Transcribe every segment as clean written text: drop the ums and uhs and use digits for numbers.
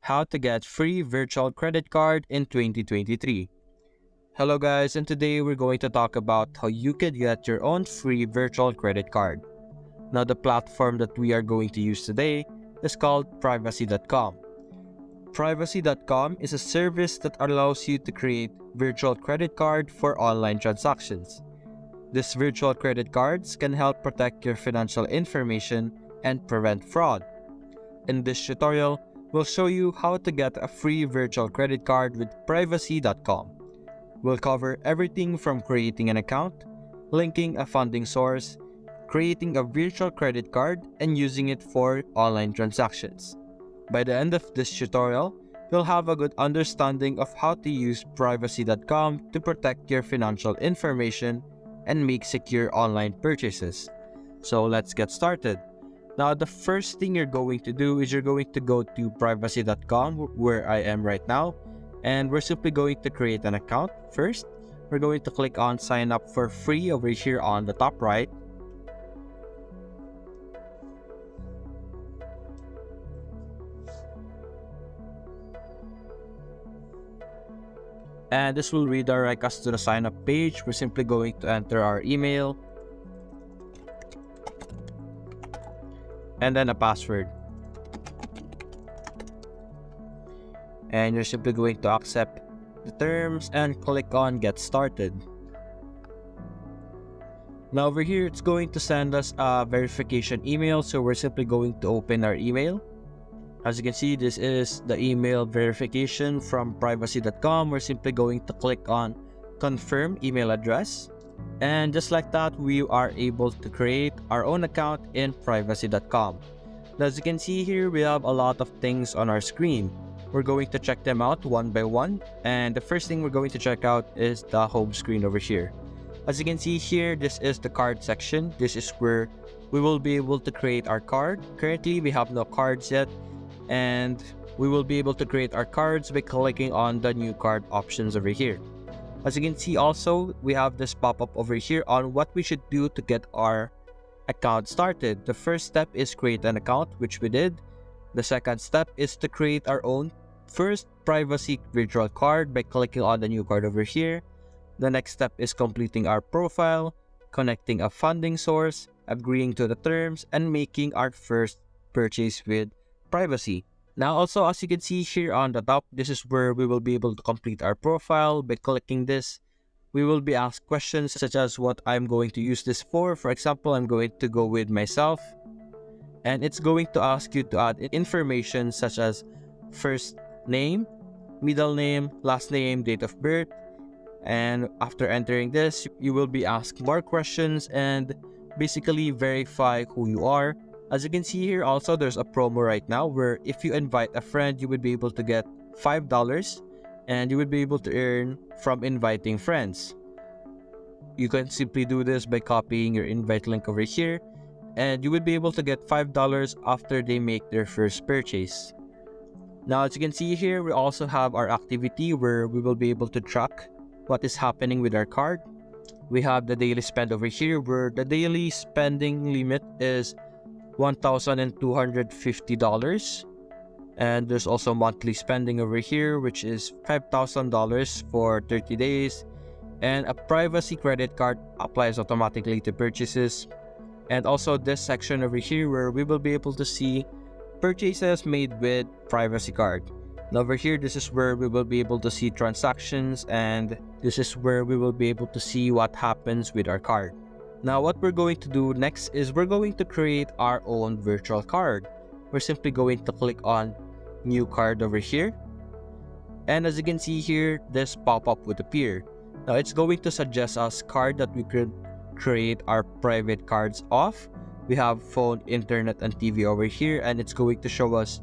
how to get free virtual credit card in 2023. Hello guys, and today we're going to talk about how you can get your own free virtual credit card. Now the platform that we are going to use today is called Privacy.com. Privacy.com is a service that allows you to create virtual credit card for online transactions. These virtual credit cards can help protect your financial information and prevent fraud. In this tutorial, we'll show you how to get a free virtual credit card with Privacy.com. We'll cover everything from creating an account, linking a funding source, creating a virtual credit card, and using it for online transactions. By the end of this tutorial, you'll have a good understanding of how to use Privacy.com to protect your financial information and make secure online purchases. So let's get started. Now, the first thing you're going to do is you're going to go to Privacy.com, where I am right now, and we're simply going to create an account. First, we're going to click on sign up for free over here on the top right. And this will redirect us to the sign up page. We're simply going to enter our email and then a password. And you're simply going to accept the terms and click on get started. Now over here, it's going to send us a verification email. So we're simply going to open our email. As you can see, this is the email verification from Privacy.com. We're simply going to click on confirm email address. And just like that, we are able to create our own account in Privacy.com. As you can see here, we have a lot of things on our screen. We're going to check them out one by one. And the first thing we're going to check out is the home screen over here. As you can see here, this is the card section. This is where we will be able to create our card. Currently, we have no cards yet. And we will be able to create our cards by clicking on the new card options over here. As you can see also, we have this pop-up over here on what we should do to get our account started. The first step is create an account, which we did. The second step is to create our own first privacy virtual card by clicking on the new card over here. The next step is completing our profile, connecting a funding source, agreeing to the terms, and making our first purchase with Privacy. Now also, as you can see here on the top, this is where we will be able to complete our profile. By clicking this, we will be asked questions such as what I'm going to use this for. For example, I'm going to go with myself, and it's going to ask you to add information such as first name, middle name, last name, date of birth. And after entering this, you will be asked more questions and basically verify who you are. As you can see here also, there's a promo right now where if you invite a friend, you would be able to get $5 and you would be able to earn from inviting friends. You can simply do this by copying your invite link over here, and you would be able to get $5 after they make their first purchase. Now, as you can see here, we also have our activity where we will be able to track what is happening with our card. We have the daily spend over here where the daily spending limit is $1,250, and there's also monthly spending over here, which is $5,000 for 30 days, and a privacy credit card applies automatically to purchases. And also this section over here where we will be able to see purchases made with privacy card. And over here, this is where we will be able to see transactions, and this is where we will be able to see what happens with our card. Now, what we're going to do next is we're going to create our own virtual card. We're simply going to click on new card over here. And as you can see here, this pop-up would appear. Now, it's going to suggest us card that we could create our private cards of. We have phone, internet, and TV over here, and it's going to show us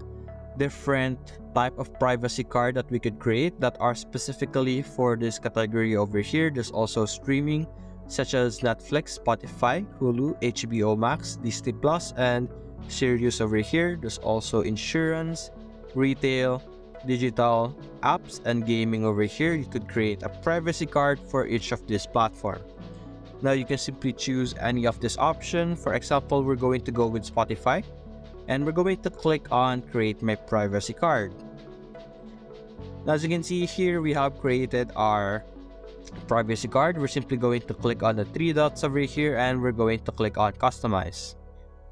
different type of privacy card that we could create that are specifically for this category over here. There's also streaming, such as Netflix, Spotify, Hulu, HBO Max, Disney Plus, and Sirius over here. There's also insurance, retail, digital, apps, and gaming over here. You could create a privacy card for each of these platforms. Now you can simply choose any of this option. For example, we're going to go with Spotify, and we're going to click on create my privacy card. Now, as you can see here, we have created our privacy card. We're simply going to click on the three dots over here and we're going to click on customize.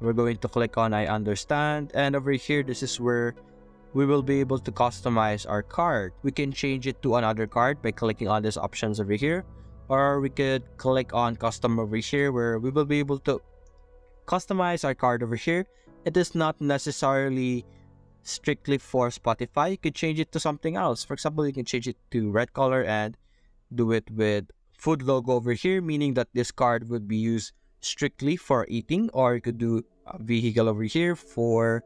We're going to click on I understand, and over here, this is where we will be able to customize our card. We can change it to another card by clicking on these options over here, or we could click on custom over here where we will be able to customize our card over here. It is not necessarily strictly for Spotify. You could change it to something else. For example, you can change it to red color and do it with food logo over here, meaning that this card would be used strictly for eating, or you could do a vehicle over here for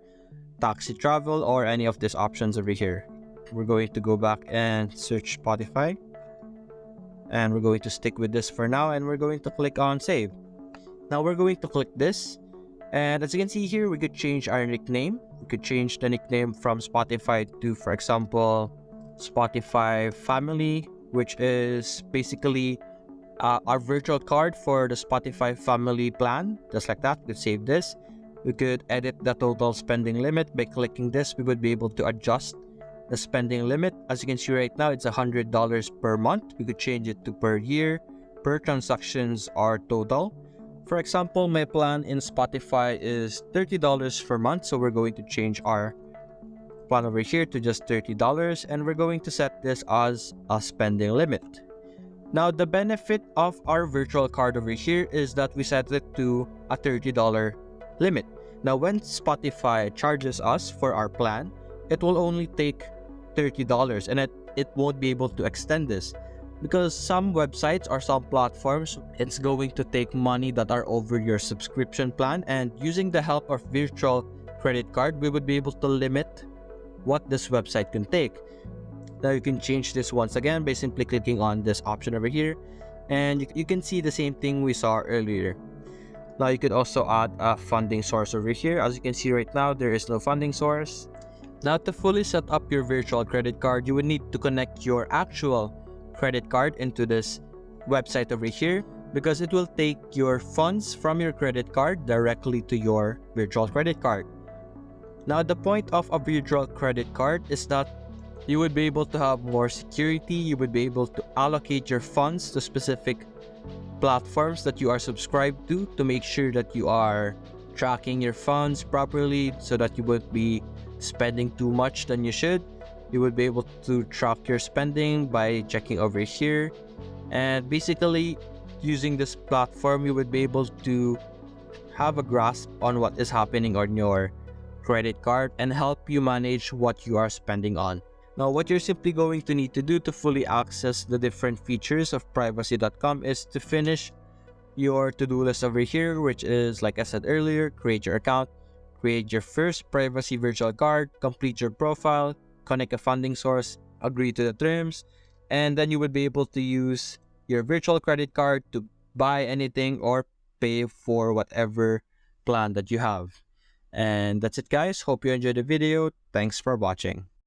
taxi travel, or any of these options over here. We're going to go back and search Spotify, and we're going to stick with this for now, and we're going to click on save. Now we're going to click this, and as you can see here, we could change our nickname. We could change the nickname from Spotify to, for example, Spotify Family, which is basically our virtual card for the Spotify Family plan. Just like that, we could save this. We could edit the total spending limit by clicking this. We would be able to adjust the spending limit. As you can see right now, it's $100 per month. We could change it to per year, per transactions, or total. For example, my plan in Spotify is $30 per month, so we're going to change our plan over here to just $30, and we're going to set this as a spending limit. Now, the benefit of our virtual card over here is that we set it to a $30 limit. Now, when Spotify charges us for our plan, it will only take $30, and it won't be able to extend this, because some websites or some platforms, it's going to take money that are over your subscription plan, and using the help of virtual credit card, we would be able to limit what this website can take. Now you can change this once again by simply clicking on this option over here, and you can see the same thing we saw earlier. Now you could also add a funding source over here. As you can see right now, there is no funding source. Now, to fully set up your virtual credit card, you would need to connect your actual credit card into this website over here, because it will take your funds from your credit card directly to your virtual credit card. Now, the point of a virtual credit card is that you would be able to have more security. You would be able to allocate your funds to specific platforms that you are subscribed to make sure that you are tracking your funds properly, so that you won't be spending too much than you should. You would be able to track your spending by checking over here, and basically using this platform, you would be able to have a grasp on what is happening on your credit card and help you manage what you are spending on. Now, what you're simply going to need to do to fully access the different features of privacy.com is to finish your to-do list over here, which is, like I said earlier, create your account, create your first privacy virtual card, complete your profile, connect a funding source, agree to the terms, and then you would be able to use your virtual credit card to buy anything or pay for whatever plan that you have. And that's it, guys. Hope you enjoyed the video. Thanks for watching.